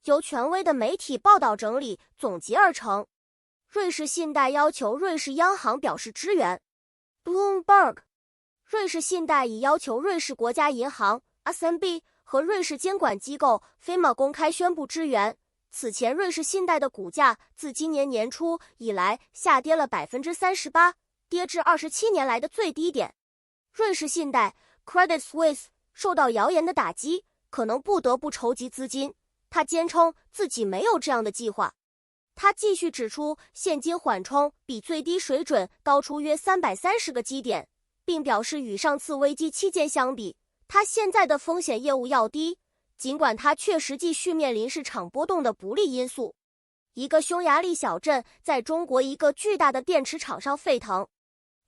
由权威的媒体报道整理总结而成。瑞士信贷要求瑞士央行表示支援。Bloomberg， 瑞士信贷已要求瑞士国家银行 SNB 和瑞士监管机构 FINMA 公开宣布支援。此前，瑞士信贷的股价自今年年初以来下跌了 38%， 跌至27年来的最低点。瑞士信贷 Credit Suisse 受到谣言的打击，可能不得不筹集资金。他坚称自己没有这样的计划。他继续指出，现金缓冲比最低水准高出约330个基点，并表示与上次危机期间相比，他现在的风险业务要低，尽管他确实继续面临市场波动的不利因素。一个匈牙利小镇在中国一个巨大的电池厂上沸腾。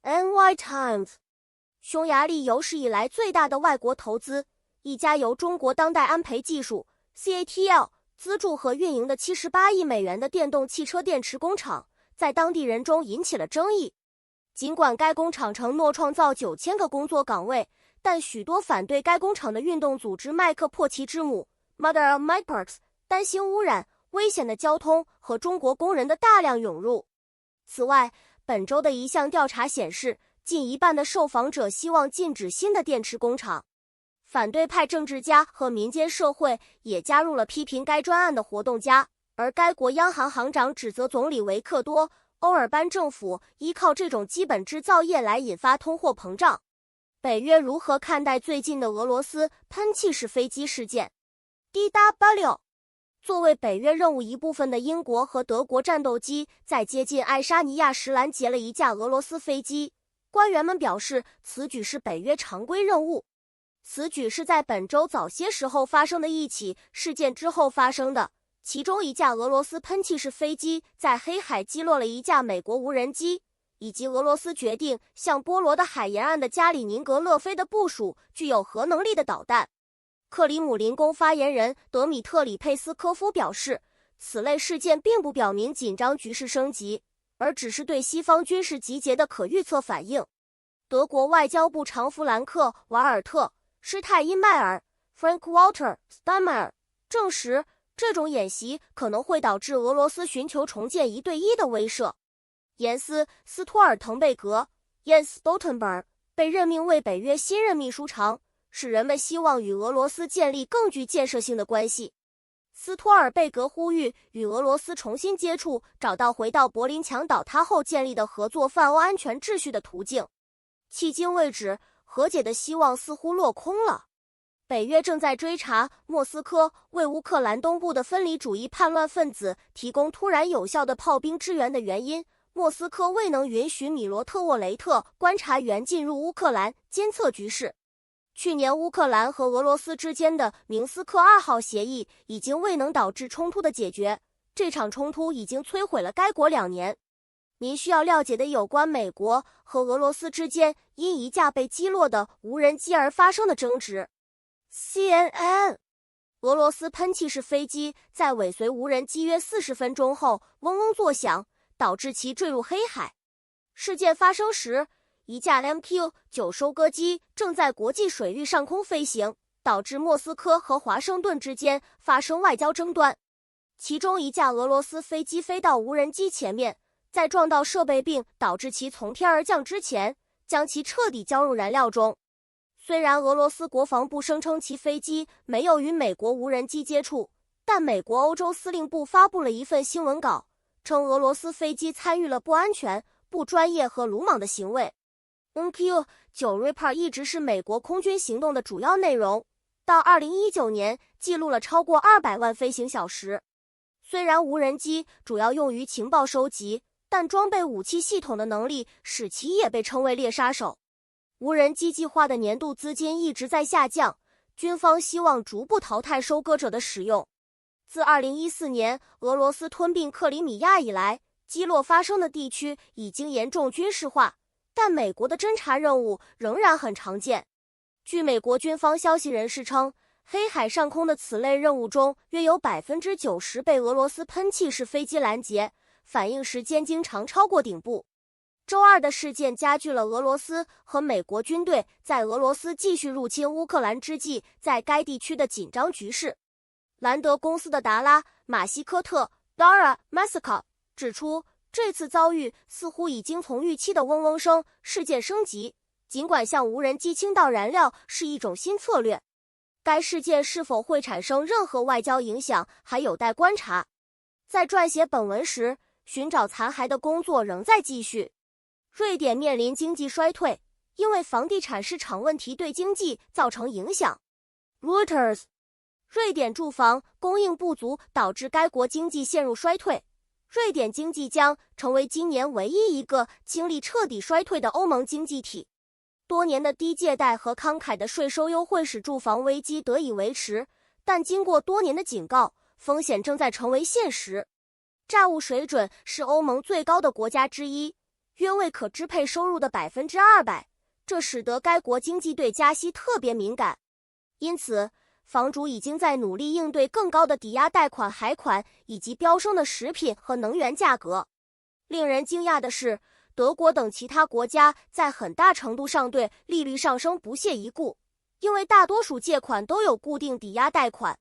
NY Times， 匈牙利有史以来最大的外国投资，一家由中国当代安培技术 CATL 资助和运营的78亿美元的电动汽车电池工厂，在当地人中引起了争议。尽管该工厂承诺创造9000个工作岗位，但许多反对该工厂的运动组织麦克珀奇之母 Mother of Mikeperks 担心污染、危险的交通和中国工人的大量涌入。此外，本周的一项调查显示，近一半的受访者希望禁止新的电池工厂。反对派政治家和民间社会也加入了批评该专案的活动家，而该国央行行长指责总理维克多·欧尔班政府依靠这种基本制造业来引发通货膨胀。北约如何看待最近的俄罗斯喷气式飞机事件 ？DW， 作为北约任务一部分的英国和德国战斗机在接近爱沙尼亚时拦截了一架俄罗斯飞机。官员们表示，此举是北约常规任务。此举是在本周早些时候发生的一起事件之后发生的，其中一架俄罗斯喷气式飞机在黑海击落了一架美国无人机，以及俄罗斯决定向波罗的海沿岸的加里宁格勒飞的部署具有核能力的导弹。克里姆林宫发言人德米特里佩斯科夫表示，此类事件并不表明紧张局势升级，而只是对西方军事集结的可预测反应。德国外交部长弗兰克·瓦尔特施泰因迈尔 Frank-Walter Steinmeier 证实，这种演习可能会导致俄罗斯寻求重建1对1的威慑。严斯·斯托尔滕贝格 Jens Stoltenberg 被任命为北约新任秘书长，使人们希望与俄罗斯建立更具建设性的关系。斯托尔贝格呼吁与俄罗斯重新接触，找到回到柏林墙倒塌后建立的合作泛欧安全秩序的途径。迄今为止，和解的希望似乎落空了。北约正在追查莫斯科为乌克兰东部的分离主义叛乱分子提供突然有效的炮兵支援的原因。莫斯科未能允许米罗特沃雷特观察员进入乌克兰监测局势。去年乌克兰和俄罗斯之间的明斯克2号协议已经未能导致冲突的解决，这场冲突已经摧毁了该国2年。您需要了解的有关美国和俄罗斯之间因一架被击落的无人机而发生的争执。CNN， 俄罗斯喷气式飞机在尾随无人机约40分钟后嗡嗡作响，导致其坠入黑海。事件发生时，一架 MQ-9 收割机正在国际水域上空飞行，导致莫斯科和华盛顿之间发生外交争端。其中一架俄罗斯飞机飞到无人机前面，在撞到设备并导致其从天而降之前，将其彻底浇入燃料中。虽然俄罗斯国防部声称其飞机没有与美国无人机接触，但美国欧洲司令部发布了一份新闻稿，称俄罗斯飞机参与了不安全、不专业和鲁莽的行为。MQ-9 Reaper 一直是美国空军行动的主要内容，到2019年记录了超过200万飞行小时。虽然无人机主要用于情报收集，但装备武器系统的能力使其也被称为猎杀手。无人机计划的年度资金一直在下降，军方希望逐步淘汰收割者的使用。自2014年俄罗斯吞并克里米亚以来，击落发生的地区已经严重军事化，但美国的侦察任务仍然很常见。据美国军方消息人士称，黑海上空的此类任务中约有 90% 被俄罗斯喷气式飞机拦截，反应时间经常超过顶部。周二的事件加剧了俄罗斯和美国军队在俄罗斯继续入侵乌克兰之际在该地区的紧张局势。兰德公司的达拉·马西科特 Dara Masaka 指出，这次遭遇似乎已经从预期的嗡嗡声事件升级，尽管向无人机倾倒燃料是一种新策略，该事件是否会产生任何外交影响还有待观察。在撰写本文时，寻找残骸的工作仍在继续。瑞典面临经济衰退，因为房地产市场问题对经济造成影响。Reuters， 瑞典住房供应不足导致该国经济陷入衰退。瑞典经济将成为今年唯一一个经历彻底衰退的欧盟经济体。多年的低借贷和慷慨的税收优惠使住房危机得以维持，但经过多年的警告，风险正在成为现实。债务水准是欧盟最高的国家之一，约为可支配收入的 200%， 这使得该国经济对加息特别敏感。因此，房主已经在努力应对更高的抵押贷款还款以及飙升的食品和能源价格。令人惊讶的是，德国等其他国家在很大程度上对利率上升不屑一顾，因为大多数借款都有固定抵押贷款。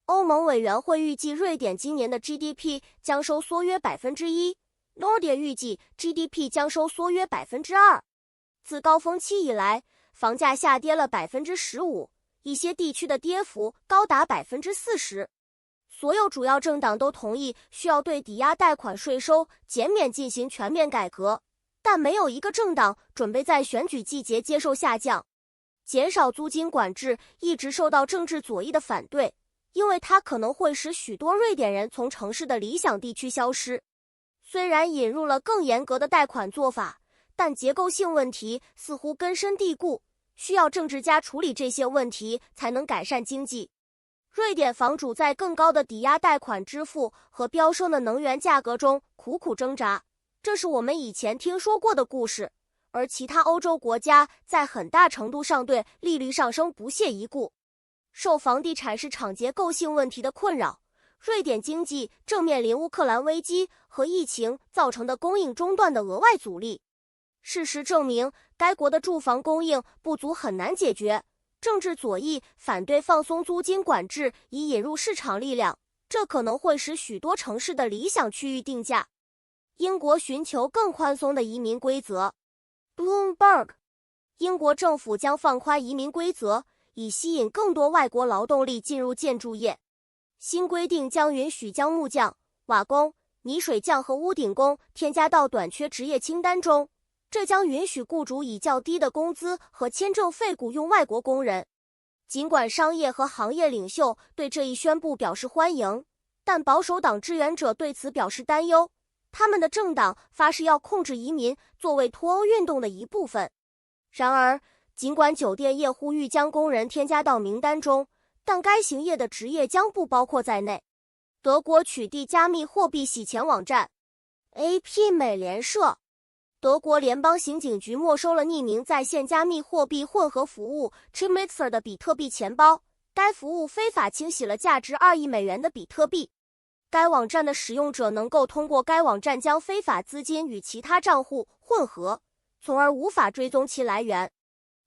欧盟委员会预计瑞典今年的 GDP 将收缩约 1%， Nordia 预计 GDP 将收缩约 2%。 自高峰期以来，房价下跌了 15%， 一些地区的跌幅高达 40%。 所有主要政党都同意需要对抵押贷款税收减免进行全面改革，但没有一个政党准备在选举季节接受下降。减少租金管制一直受到政治左翼的反对，因为它可能会使许多瑞典人从城市的理想地区消失。虽然引入了更严格的贷款做法，但结构性问题似乎根深蒂固，需要政治家处理这些问题才能改善经济。瑞典房主在更高的抵押贷款支付和飙升的能源价格中苦苦挣扎，这是我们以前听说过的故事，而其他欧洲国家在很大程度上对利率上升不屑一顾。受房地产市场结构性问题的困扰，瑞典经济正面临乌克兰危机和疫情造成的供应中断的额外阻力。事实证明，该国的住房供应不足很难解决。政治左翼反对放松租金管制以引入市场力量，这可能会使许多城市的理想区域定价。英国寻求更宽松的移民规则。Bloomberg， 英国政府将放宽移民规则，以吸引更多外国劳动力进入建筑业。新规定将允许将木匠、瓦工、泥水匠和屋顶工添加到短缺职业清单中，这将允许雇主以较低的工资和签证费雇用外国工人。尽管商业和行业领袖对这一宣布表示欢迎，但保守党支援者对此表示担忧。他们的政党发誓要控制移民作为脱欧运动的一部分。然而，尽管酒店业呼吁将工人添加到名单中，但该行业的职业将不包括在内。德国取缔加密货币洗钱网站。AP 美联社。德国联邦刑警局没收了匿名在线加密货币混合服务 Chipmixer 的比特币钱包，该服务非法清洗了价值2亿美元的比特币。该网站的使用者能够通过该网站将非法资金与其他账户混合，从而无法追踪其来源。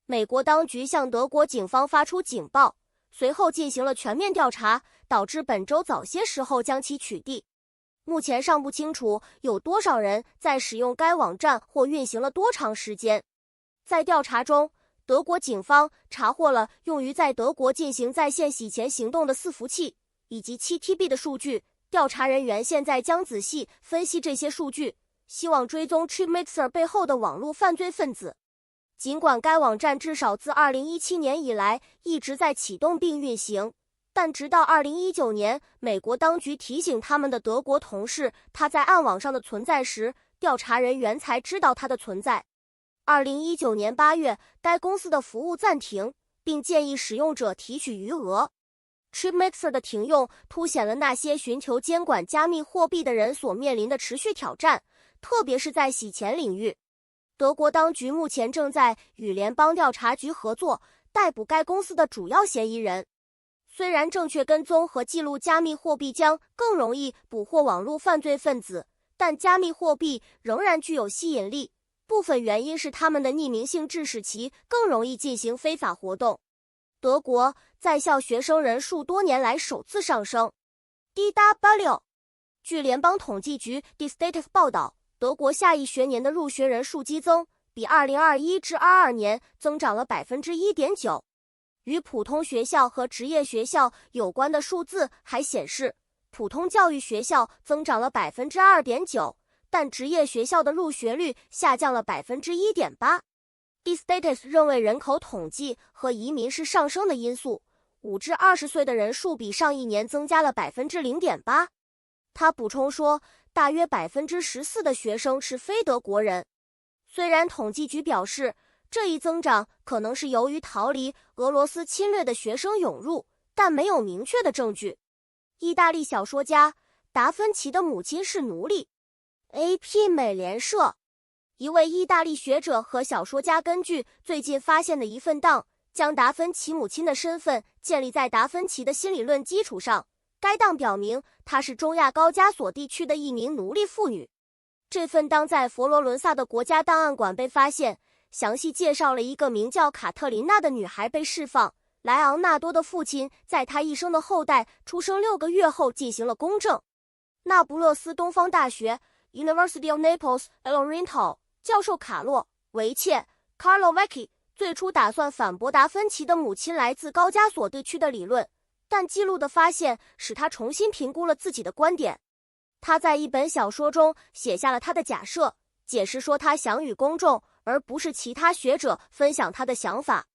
美国当局向德国警方发出警报，随后进行了全面调查，导致本周早些时候将其取缔。目前尚不清楚有多少人在使用该网站或运行了多长时间。在调查中，德国警方查获了用于在德国进行在线洗钱行动的伺服器以及 7TB 的数据。调查人员现在将仔细分析这些数据，希望追踪 Chipmixer 背后的网络犯罪分子。尽管该网站至少自2017年以来一直在启动并运行，但直到2019年，美国当局提醒他们的德国同事它在暗网上的存在时，调查人员才知道它的存在。2019年8月，该公司的服务暂停，并建议使用者提取余额。Chipmixer 的停用凸显了那些寻求监管加密货币的人所面临的持续挑战，特别是在洗钱领域。德国当局目前正在与联邦调查局合作，逮捕该公司的主要嫌疑人。虽然正确跟踪和记录加密货币将更容易捕获网络犯罪分子，但加密货币仍然具有吸引力，部分原因是它们的匿名性致使其更容易进行非法活动。德国在校学生人数多年来首次上升。DW 据联邦统计局 DStatus 报道，德国下一学年的入学人数激增，比2021至22年增长了 1.9%。与普通学校和职业学校有关的数字还显示，普通教育学校增长了 2.9%， 但职业学校的入学率下降了 1.8%。DStatus 认为人口统计和移民是上升的因素，5至20岁的人数比上一年增加了 0.8%。他补充说，大约 14% 的学生是非德国人。虽然统计局表示，这一增长可能是由于逃离俄罗斯侵略的学生涌入，但没有明确的证据。意大利小说家达芬奇的母亲是奴隶。AP 美联社一位意大利学者和小说家根据最近发现的一份档，将达芬奇母亲的身份建立在达芬奇的新理论基础上。该档表明她是中亚高加索地区的一名奴隶妇女。这份档在佛罗伦萨的国家档案馆被发现，详细介绍了一个名叫卡特琳娜的女孩被释放。莱昂纳多的父亲在他一生的后代出生6个月后进行了公证。那不勒斯东方大学 University of Naples El Oriental 教授卡洛·维切 Carlo Vecchi 最初打算反驳达芬奇的母亲来自高加索地区的理论，但记录的发现使他重新评估了自己的观点。他在一本小说中写下了他的假设，解释说他想与公众而不是其他学者分享他的想法。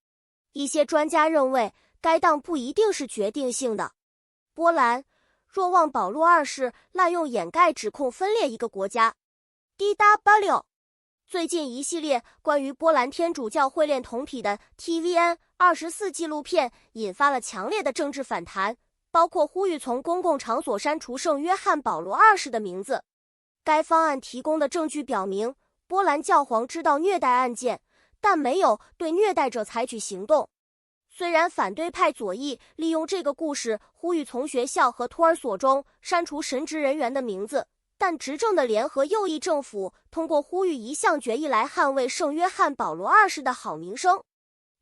一些专家认为该档不一定是决定性的。波兰若望保禄二世滥用掩盖指控分裂一个国家。DW 最近一系列关于波兰天主教会恋童癖的 TVN24 纪录片引发了强烈的政治反弹，包括呼吁从公共场所删除圣约翰保罗二世的名字。该方案提供的证据表明，波兰教皇知道虐待案件，但没有对虐待者采取行动。虽然反对派左翼利用这个故事呼吁从学校和托儿所中删除神职人员的名字，但执政的联合右翼政府通过呼吁一项决议来捍卫圣约翰保罗二世的好名声。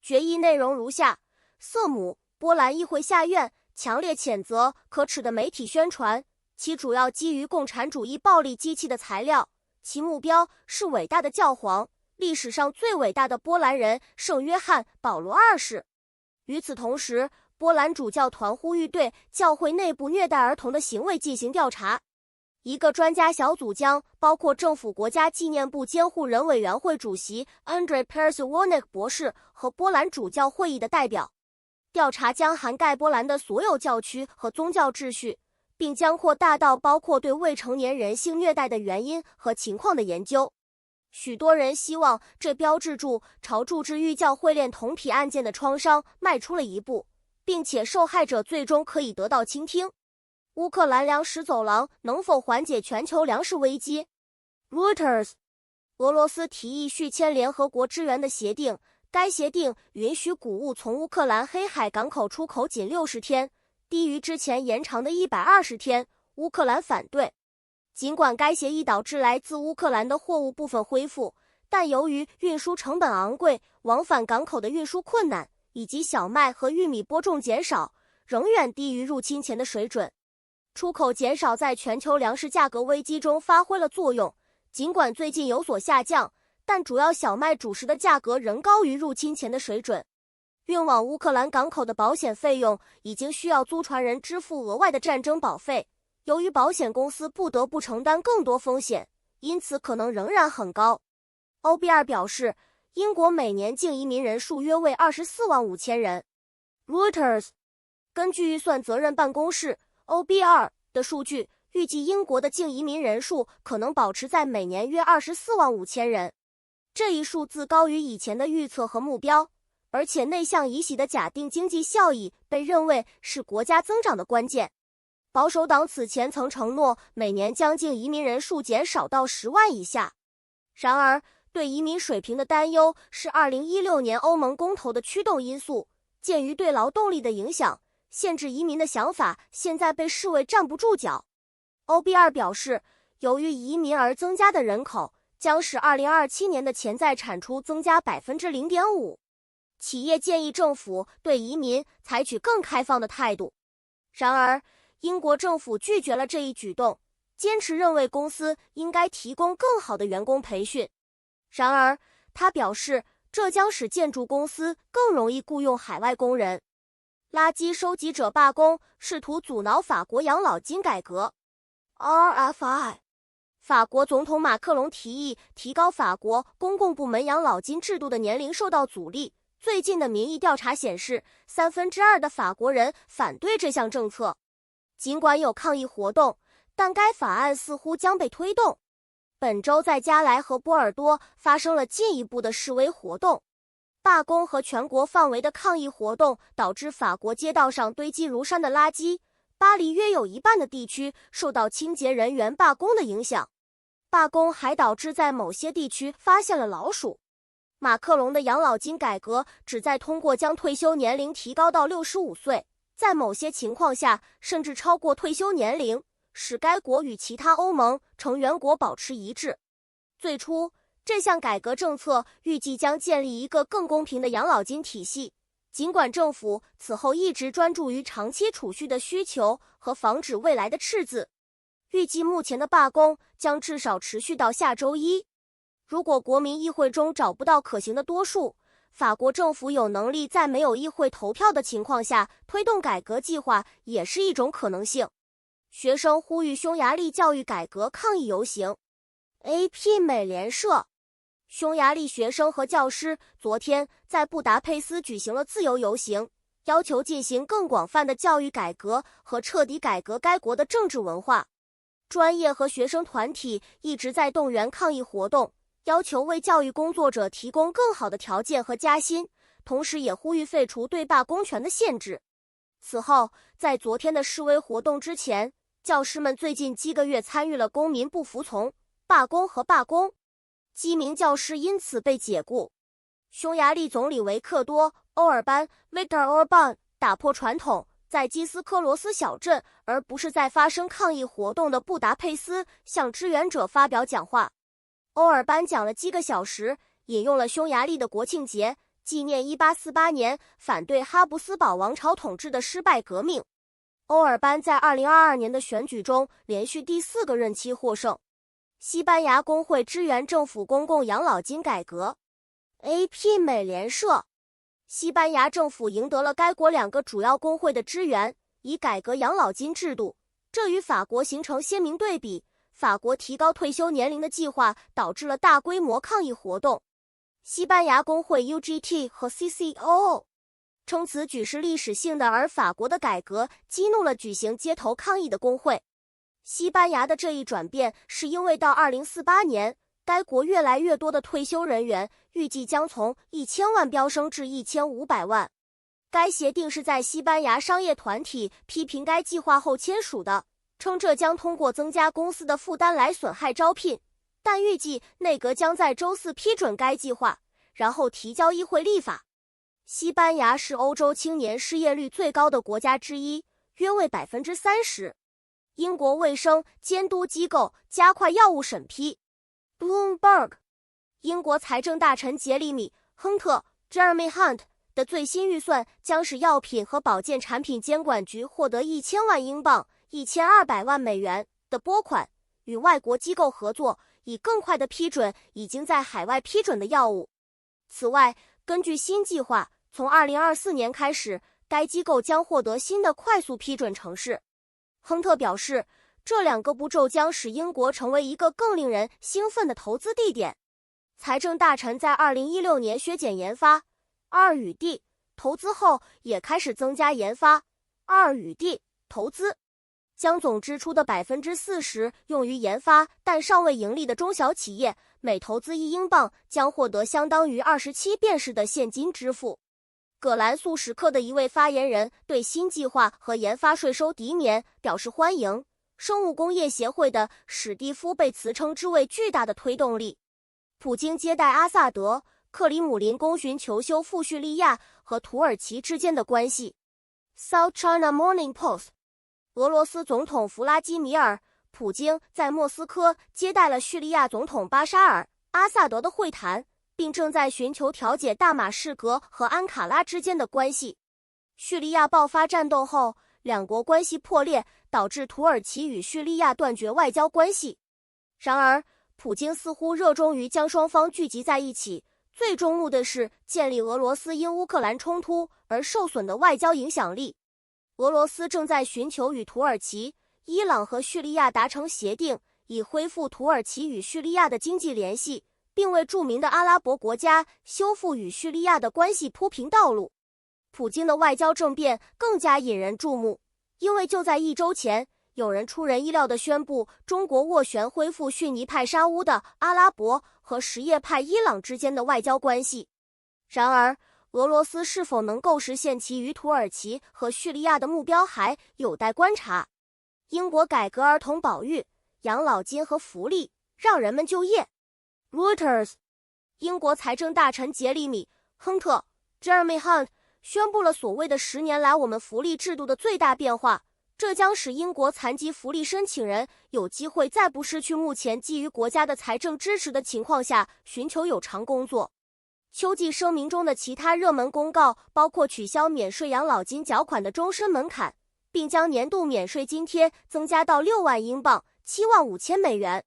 决议内容如下：瑟姆，波兰议会下院强烈谴责可耻的媒体宣传，其主要基于共产主义暴力机器的材料，其目标是伟大的教皇，历史上最伟大的波兰人圣约翰保罗二世。与此同时，波兰主教团呼吁对教会内部虐待儿童的行为进行调查。一个专家小组将包括政府国家纪念部监护人委员会主席 Andrzej Persewonek 博士和波兰主教会议的代表。调查将涵盖波兰的所有教区和宗教秩序，并将扩大到包括对未成年人性虐待的原因和情况的研究。许多人希望这标志着朝注制寓教会恋童癖案件的创伤迈出了一步，并且受害者最终可以得到倾听。乌克兰粮食走廊能否缓解全球粮食危机？ Reuters 俄罗斯提议续签联合国支援的协定，该协定允许谷物从乌克兰黑海港口出口仅60天，低于之前延长的120天。乌克兰反对。尽管该协议导致来自乌克兰的货物部分恢复，但由于运输成本昂贵、往返港口的运输困难，以及小麦和玉米播种减少，仍远低于入侵前的水准。出口减少在全球粮食价格危机中发挥了作用，尽管最近有所下降，但主要小麦主食的价格仍高于入侵前的水准。运往乌克兰港口的保险费用已经需要租船人支付额外的战争保费，由于保险公司不得不承担更多风险，因此可能仍然很高。OBR 表示，英国每年净移民人数约为24万5千人。Reuters 根据预算责任办公室 OBR 的数据，预计英国的净移民人数可能保持在每年约24万5千人。这一数字高于以前的预测和目标，而且内向移徙的假定经济效益被认为是国家增长的关键。保守党此前曾承诺每年将净移民人数减少到10万以下。然而，对移民水平的担忧是2016年欧盟公投的驱动因素。鉴于对劳动力的影响，限制移民的想法现在被视为站不住脚。OBR 表示，由于移民而增加的人口将使2027年的潜在产出增加 0.5%。企业建议政府对移民采取更开放的态度。然而，英国政府拒绝了这一举动，坚持认为公司应该提供更好的员工培训。然而，他表示这将使建筑公司更容易雇佣海外工人。垃圾收集者罢工，试图阻挠法国养老金改革。RFI， 法国总统马克龙提议提高法国公共部门养老金制度的年龄受到阻力。最近的民意调查显示，2/3的法国人反对这项政策。尽管有抗议活动，但该法案似乎将被推动。本周在加莱和波尔多发生了进一步的示威活动。罢工和全国范围的抗议活动导致法国街道上堆积如山的垃圾。巴黎约有一半的地区受到清洁人员罢工的影响。罢工还导致在某些地区发现了老鼠。马克龙的养老金改革旨在通过将退休年龄提高到65岁，在某些情况下甚至超过退休年龄，使该国与其他欧盟成员国保持一致。最初，这项改革政策预计将建立一个更公平的养老金体系，尽管政府此后一直专注于长期储蓄的需求和防止未来的赤字。预计目前的罢工将至少持续到下周一。如果国民议会中找不到可行的多数，法国政府有能力在没有议会投票的情况下推动改革计划，也是一种可能性。学生呼吁匈牙利教育改革抗议游行。AP 美联社，匈牙利学生和教师昨天在布达佩斯举行了自由游行，要求进行更广泛的教育改革和彻底改革该国的政治文化。专业和学生团体一直在动员抗议活动，要求为教育工作者提供更好的条件和加薪，同时也呼吁废除对罢工权的限制。此后，在昨天的示威活动之前，教师们最近几个月参与了公民不服从、罢工和罢工，几名教师因此被解雇。匈牙利总理维克多·欧尔班 Viktor Orban 打破传统，在基斯科罗斯小镇，而不是在发生抗议活动的布达佩斯，向支援者发表讲话。欧尔班讲了几个小时，引用了匈牙利的国庆节，纪念1848年反对哈布斯堡王朝统治的失败革命。欧尔班在2022年的选举中连续第4个任期获胜。西班牙工会支援政府公共养老金改革。AP 美联社，西班牙政府赢得了该国2个主要工会的支援，以改革养老金制度，这与法国形成鲜明对比。法国提高退休年龄的计划导致了大规模抗议活动。西班牙工会 UGT 和 CCOO 称此举是历史性的，而法国的改革激怒了举行街头抗议的工会。西班牙的这一转变是因为到2048年，该国越来越多的退休人员预计将从1000万飙升至1500万。该协定是在西班牙商业团体批评该计划后签署的，称这将通过增加公司的负担来损害招聘，但预计内阁将在周4批准该计划，然后提交议会立法。西班牙是欧洲青年失业率最高的国家之一，约为 30%。英国卫生监督机构加快药物审批。Bloomberg， 英国财政大臣杰里米·亨特 Jeremy Hunt 的最新预算将使药品和保健产品监管局获得1000万英镑1200万美元的拨款，与外国机构合作，以更快地批准已经在海外批准的药物。此外，根据新计划，从2024年开始，该机构将获得新的快速批准程式。亨特表示，这2个步骤将使英国成为一个更令人兴奋的投资地点。财政大臣在2016年削减研发 R 与 D 投资后，也开始增加研发 R 与 D 投资，将总支出的 40% 用于研发但尚未盈利的中小企业，每投资1英镑将获得相当于27便士的现金支付。葛兰素史克的一位发言人对新计划和研发税收抵免表示欢迎。生物工业协会的史蒂夫被词称之为巨大的推动力。普京接待阿萨德，克里姆林宫寻求修复叙利亚和土耳其之间的关系。South China Morning Post， 俄罗斯总统弗拉基米尔·普京在莫斯科接待了叙利亚总统巴沙尔·阿萨德的会谈，并正在寻求调解大马士革和安卡拉之间的关系。叙利亚爆发战斗后，两国关系破裂，导致土耳其与叙利亚断绝外交关系。然而，普京似乎热衷于将双方聚集在一起，最终目的是建立俄罗斯因乌克兰冲突而受损的外交影响力。俄罗斯正在寻求与土耳其、伊朗和叙利亚达成协定，以恢复土耳其与叙利亚的经济联系，并为著名的阿拉伯国家修复与叙利亚的关系铺平道路。普京的外交政变更加引人注目，因为就在1周前，有人出人意料地宣布中国斡旋恢复逊尼派沙乌的阿拉伯和什叶派伊朗之间的外交关系。然而，俄罗斯是否能够实现其与土耳其和叙利亚的目标还有待观察。英国改革儿童保育、养老金和福利，让人们就业。Reuters， 英国财政大臣杰里米·亨特 （Jeremy Hunt） 宣布了所谓的10年来我们福利制度的最大变化，这将使英国残疾福利申请人有机会在不失去目前基于国家的财政支持的情况下寻求有偿工作。秋季声明中的其他热门公告包括取消免税养老金缴款的终身门槛，并将年度免税津贴增加到6万英镑，75000美元。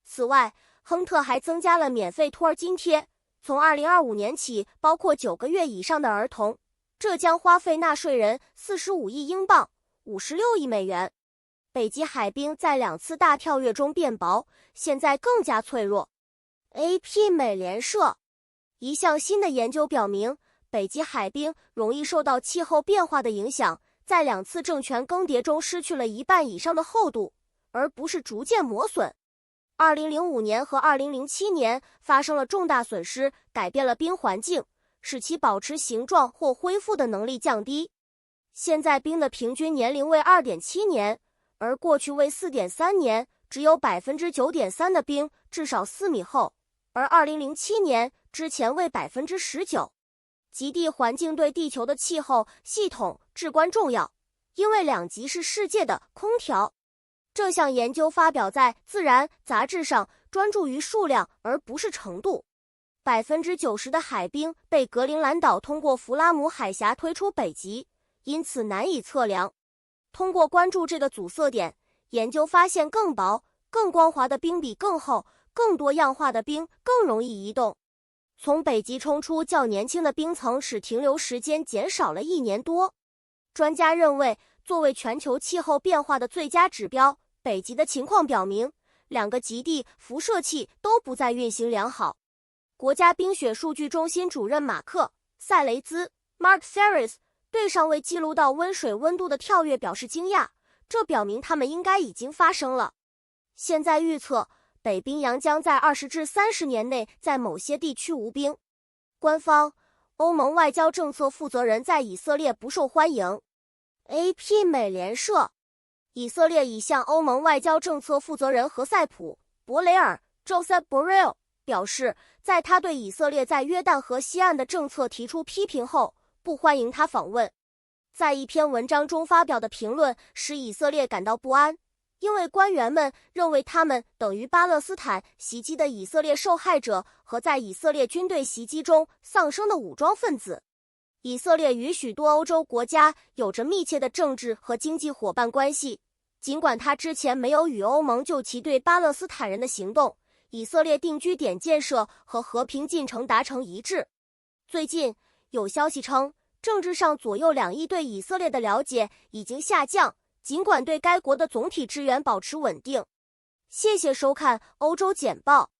此外，亨特还增加了免费托儿津贴，从2025年起包括9个月以上的儿童，这将花费纳税人45亿英镑，56亿美元。北极海冰在2次大跳跃中变薄，现在更加脆弱。AP 美联社，一项新的研究表明，北极海冰容易受到气候变化的影响，在2次政权更迭中失去了1半以上的厚度，而不是逐渐磨损。2005年和2007年发生了重大损失，改变了冰环境，使其保持形状或恢复的能力降低。现在冰的平均年龄为 2.7 年，而过去为 4.3 年，只有 9.3% 的冰至少4米厚，而2007年之前为 19%。极地环境对地球的气候系统至关重要，因为2极是世界的空调。这项研究发表在《自然》杂志上，专注于数量而不是程度。90%的海冰被格陵兰岛通过弗拉姆海峡推出北极，因此难以测量。通过关注这个阻塞点，研究发现更薄、更光滑的冰比更厚、更多样化的冰更容易移动。从北极冲出较年轻的冰层使停留时间减少了1年多。专家认为，作为全球气候变化的最佳指标，北极的情况表明2个极地辐射器都不再运行良好。国家冰雪数据中心主任马克·塞雷兹 （Mark Ferris） 对尚未记录到温水温度的跳跃表示惊讶，这表明它们应该已经发生了。现在预测，北冰洋将在20至30年内在某些地区无冰。官方欧盟外交政策负责人在以色列不受欢迎。AP 美联社，以色列已向欧盟外交政策负责人何塞普·博雷尔 （Josep Borrell） 表示，在他对以色列在约旦河西岸的政策提出批评后，不欢迎他访问。在一篇文章中发表的评论使以色列感到不安，因为官员们认为他们等于巴勒斯坦袭击的以色列受害者和在以色列军队袭击中丧生的武装分子。以色列与许多欧洲国家有着密切的政治和经济伙伴关系，尽管他之前没有与欧盟就其对巴勒斯坦人的行动、以色列定居点建设和和平进程达成一致。最近有消息称，政治上左右两翼对以色列的了解已经下降，尽管对该国的总体支援保持稳定。谢谢收看欧洲简报。